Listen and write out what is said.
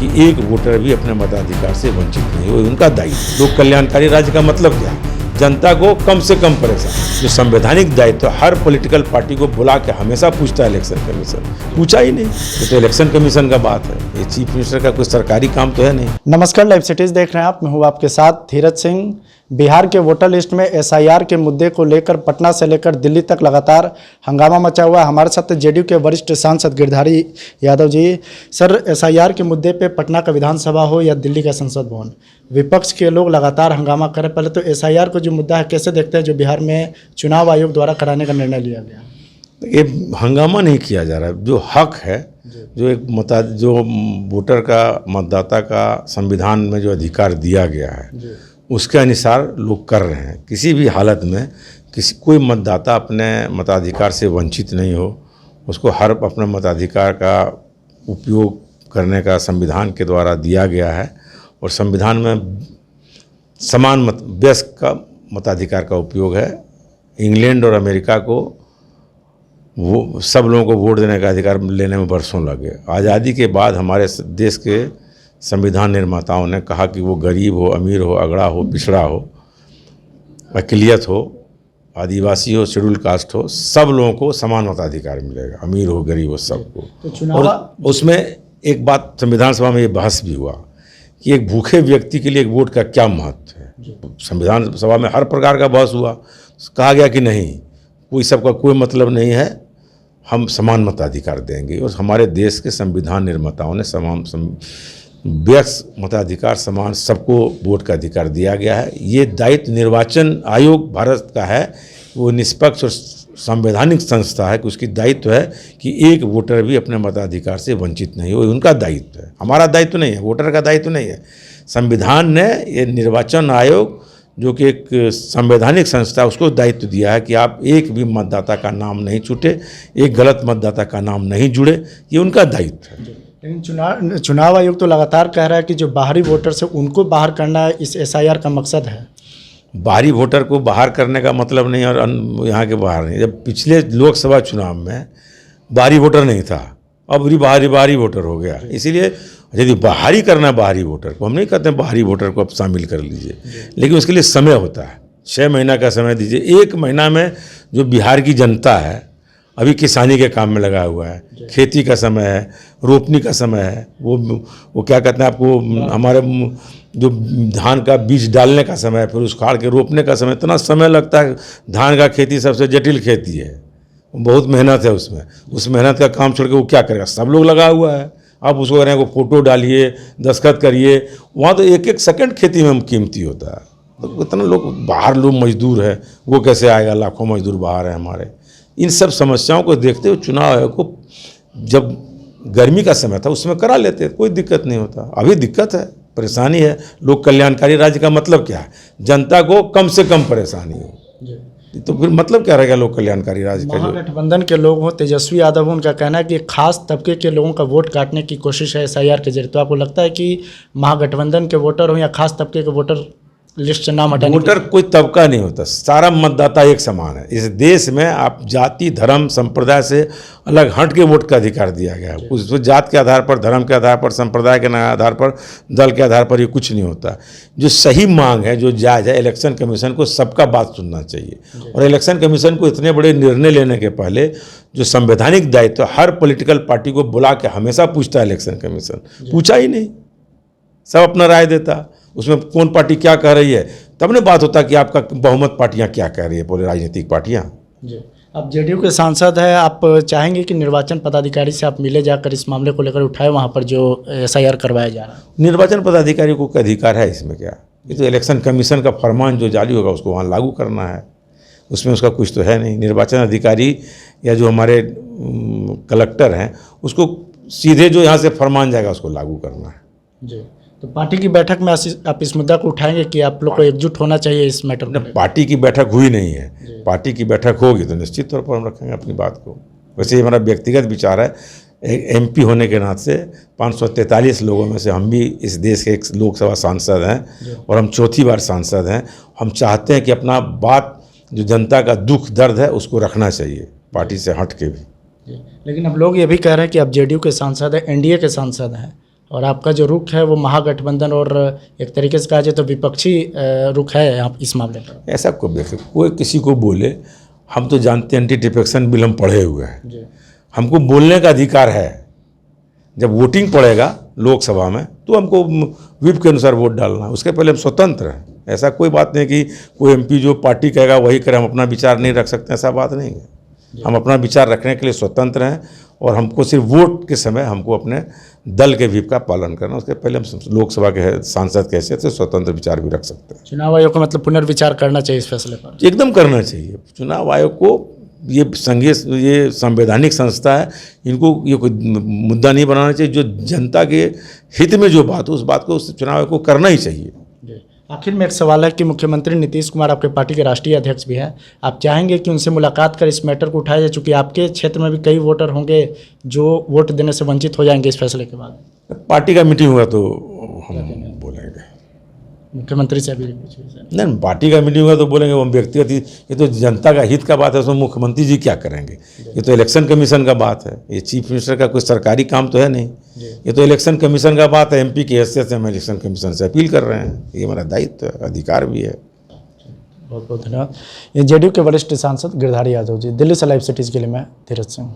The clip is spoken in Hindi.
कि एक वोटर भी अपने मताधिकार से वंचित नहीं हो, उनका दायित्व। लोक कल्याणकारी राज्य का मतलब क्या है? जनता को कम से कम परेशान। जो संवैधानिक दायित्व हर पॉलिटिकल पार्टी को बुला के हमेशा पूछता है इलेक्शन कमीशन, पूछा ही नहीं। ये तो इलेक्शन कमीशन का बात है, ये चीफ मिनिस्टर का कोई सरकारी काम तो है नहीं। नमस्कार, लाइव सिटीज देख रहे हैं आप। मैं हूं आपके साथ धीरज सिंह। बिहार के वोटर लिस्ट में एसआईआर के मुद्दे को लेकर पटना से लेकर दिल्ली तक लगातार हंगामा मचा हुआ है। हमारे साथ जेडीयू के वरिष्ठ सांसद गिरधारी यादव जी। सर, एसआईआर के मुद्दे पे पटना का विधानसभा हो या दिल्ली का संसद भवन, विपक्ष के लोग लगातार हंगामा कर रहे। पहले तो एसआईआर को जो मुद्दा है कैसे देखते हैं, जो बिहार में चुनाव आयोग द्वारा कराने का निर्णय लिया गया? ये हंगामा नहीं किया जा रहा है। जो हक है, जो वोटर का, मतदाता का संविधान में जो अधिकार दिया गया है उसके अनुसार लोग कर रहे हैं। किसी भी हालत में कोई मतदाता अपने मताधिकार से वंचित नहीं हो, उसको हर अपने मताधिकार का उपयोग करने का संविधान के द्वारा दिया गया है। और संविधान में समान वयस्क का मताधिकार का उपयोग है। इंग्लैंड और अमेरिका को वो सब लोगों को वोट देने का अधिकार लेने में बरसों लगे। आज़ादी के बाद हमारे देश के संविधान निर्माताओं ने कहा कि वो गरीब हो, अमीर हो, अगड़ा हो, पिछड़ा हो, अक़लियत हो, आदिवासी हो, शेड्यूल कास्ट हो, सब लोगों को समान मताधिकार मिलेगा, अमीर हो, गरीब हो, सबको। तो और उसमें एक बात संविधान सभा में ये बहस भी हुआ कि एक भूखे व्यक्ति के लिए एक वोट का क्या महत्व है। संविधान सभा में हर प्रकार का बहस हुआ। कहा गया कि नहीं, कोई सबका कोई मतलब नहीं है, हम समान मताधिकार देंगे। और हमारे देश के संविधान निर्माताओं ने समान वयस्क मताधिकार समान सबको वोट का अधिकार दिया गया है। ये दायित्व निर्वाचन आयोग भारत का है। वो निष्पक्ष और संवैधानिक संस्था है कि उसकी दायित्व है कि एक वोटर भी अपने मताधिकार से वंचित नहीं हो, उनका दायित्व है। हमारा दायित्व नहीं है, वोटर का दायित्व नहीं है। संविधान ने ये निर्वाचन आयोग जो कि एक संवैधानिक संस्था है उसको दायित्व दिया है कि आप एक भी मतदाता का नाम नहीं छूटे, एक गलत मतदाता का नाम नहीं जुड़े, ये उनका दायित्व है। लेकिन चुनाव आयोग तो लगातार कह रहा है कि जो बाहरी वोटर्स है उनको बाहर करना इस एसआईआर का मकसद है। बाहरी वोटर को बाहर करने का मतलब नहीं और यहाँ के बाहर नहीं। जब पिछले लोकसभा चुनाव में बाहरी वोटर नहीं था, अब भी बाहरी वोटर हो गया। इसीलिए यदि बाहरी करना है बाहरी वोटर को, हम नहीं कहते हैं बाहरी वोटर को अब शामिल कर लीजिए, लेकिन उसके लिए समय होता है। 6 महीना का समय दीजिए। 1 महीना में जो बिहार की जनता है अभी किसानी के काम में लगा हुआ है, खेती का समय है, रोपनी का समय है, वो क्या कहते हैं आपको, हमारे जो धान का बीज डालने का समय है, फिर उस खाड़ के रोपने का समय, इतना समय लगता है। धान का खेती सबसे जटिल खेती है, बहुत मेहनत है उसमें। उस मेहनत का काम छोड़ के वो क्या करेगा? सब लोग लगा हुआ है। आप उसको कह रहे हैं, फोटो डालिए, दस्तखत करिए, वहाँ तो 1-1 सेकंड खेती में कीमती होता है। तो इतना लोग बाहर, लोग मजदूर है, वो कैसे आएगा? लाखों मजदूर बाहर है हमारे। इन सब समस्याओं को देखते हुए चुनाव आयोग को जब गर्मी का समय था उसमें करा लेते, कोई दिक्कत नहीं होता। अभी दिक्कत है, परेशानी है। लोक कल्याणकारी राज्य का मतलब क्या है? जनता को कम से कम परेशानी हो। तो फिर मतलब क्या रहेगा लोक कल्याणकारी राज्य का? महागठबंधन के लोग हो, तेजस्वी यादव हो, उनका कहना है कि खास तबके के लोगों का वोट काटने की कोशिश है एसआईआर के जरिए। तो आपको लगता है कि महागठबंधन के वोटर हो या खास तबके के वोटर लिस्ट से नाम हटाने? वोटर कोई तबका नहीं होता, सारा मतदाता एक समान है। इस देश में आप जाति, धर्म, संप्रदाय से अलग हट के वोट का अधिकार दिया गया है। उस जात के आधार पर, धर्म के आधार पर, संप्रदाय के आधार पर, दल के आधार पर ये कुछ नहीं होता। जो सही मांग है, जो जायज़ है, इलेक्शन कमीशन को सबका बात सुनना चाहिए। और इलेक्शन कमीशन को इतने बड़े निर्णय लेने के पहले जो संवैधानिक दायित्व हर पॉलिटिकल पार्टी को बुला के हमेशा पूछता है इलेक्शन कमीशन, पूछा ही नहीं। सब अपना राय देता, उसमें कौन पार्टी क्या कह रही है, तब ने बात होता कि आपका बहुमत पार्टियां क्या कह रही है, पूरी राजनीतिक पार्टियां। जी, आप जेडीयू के सांसद हैं, आप चाहेंगे कि निर्वाचन पदाधिकारी से आप मिले, जाकर इस मामले को लेकर उठाए वहां पर जो एसआईआर करवाया जा रहा है? निर्वाचन पदाधिकारी को अधिकार है इसमें क्या? ये तो इलेक्शन कमीशन का फरमान जो जारी होगा उसको वहाँ लागू करना है, उसमें उसका कुछ तो है नहीं। निर्वाचन अधिकारी या जो हमारे कलेक्टर हैं उसको सीधे जो यहाँ से फरमान जाएगा उसको लागू करना है। जी, तो पार्टी की बैठक में आप इस मुद्दा को उठाएंगे कि आप लोग को एकजुट होना चाहिए इस मैटर में? पार्टी की बैठक हुई नहीं है। पार्टी की बैठक होगी तो निश्चित तौर पर हम रखेंगे अपनी बात को। वैसे हमारा व्यक्तिगत विचार है, एमपी होने के नाते से 543 लोगों में से हम भी इस देश के एक लोकसभा सांसद हैं और हम चौथी बार सांसद हैं। हम चाहते हैं कि अपना बात, जो जनता का दुख दर्द है, उसको रखना चाहिए पार्टी से हट के भी। लेकिन अब लोग ये भी कह रहे हैं कि अब जेडीयू के सांसद हैं, एनडीए के सांसद हैं, और आपका जो रुख है वो महागठबंधन और एक तरीके से कहा जाए तो विपक्षी रुख है आप इस मामले पर। ऐसा कोई देखे, कोई किसी को बोले, हम तो जानते हैं एंटी डिफेक्शन बिल हम पढ़े हुए हैं, जी हमको बोलने का अधिकार है। जब वोटिंग पड़ेगा लोकसभा में तो हमको व्हिप के अनुसार वोट डालना, उसके पहले हम स्वतंत्र हैं। ऐसा कोई बात नहीं कि कोई एमपी जो पार्टी कहेगा वही करे, हम अपना विचार नहीं रख सकते, ऐसा बात नहीं है। हम अपना विचार रखने के लिए स्वतंत्र हैं और हमको सिर्फ वोट के समय हमको अपने दल के व्हिप का पालन करना, उसके पहले हम लोकसभा के सांसद की हैसियत से स्वतंत्र विचार भी रख सकते हैं। चुनाव आयोग को मतलब पुनर्विचार करना चाहिए इस फैसले पर। एकदम करना चाहिए। चुनाव आयोग को ये ये संवैधानिक संस्था है, इनको ये कोई मुद्दा नहीं बनाना चाहिए। जो जनता के हित में जो बात हो उस बात को उस चुनाव आयोग को करना ही चाहिए। आखिर में एक सवाल है कि मुख्यमंत्री नीतीश कुमार आपके पार्टी के राष्ट्रीय अध्यक्ष भी हैं, आप चाहेंगे कि उनसे मुलाकात कर इस मैटर को उठाया जाए, चूँकि आपके क्षेत्र में भी कई वोटर होंगे जो वोट देने से वंचित हो जाएंगे इस फैसले के बाद। पार्टी का मीटिंग होगा तो हम बोलेंगे, मुख्यमंत्री से अभी नहीं पार्टी का मीटिंग होगा तो बोलेंगे। वो हम व्यक्तिगत, ये तो जनता का हित का बात है, उसमें मुख्यमंत्री जी क्या करेंगे? ये तो इलेक्शन कमीशन का बात है, ये चीफ मिनिस्टर का कोई सरकारी काम तो है नहीं, ये तो इलेक्शन कमीशन का बात है। एमपी की हैसियत से हम इलेक्शन कमीशन से अपील कर रहे हैं, ये हमारा दायित्व अधिकार भी है। बहुत बहुत धन्यवाद। ये जेडीयू के वरिष्ठ सांसद गिरधारी यादव जी। दिल्ली से लाइव सिटीज़ के लिए मैं धीरज सिंह।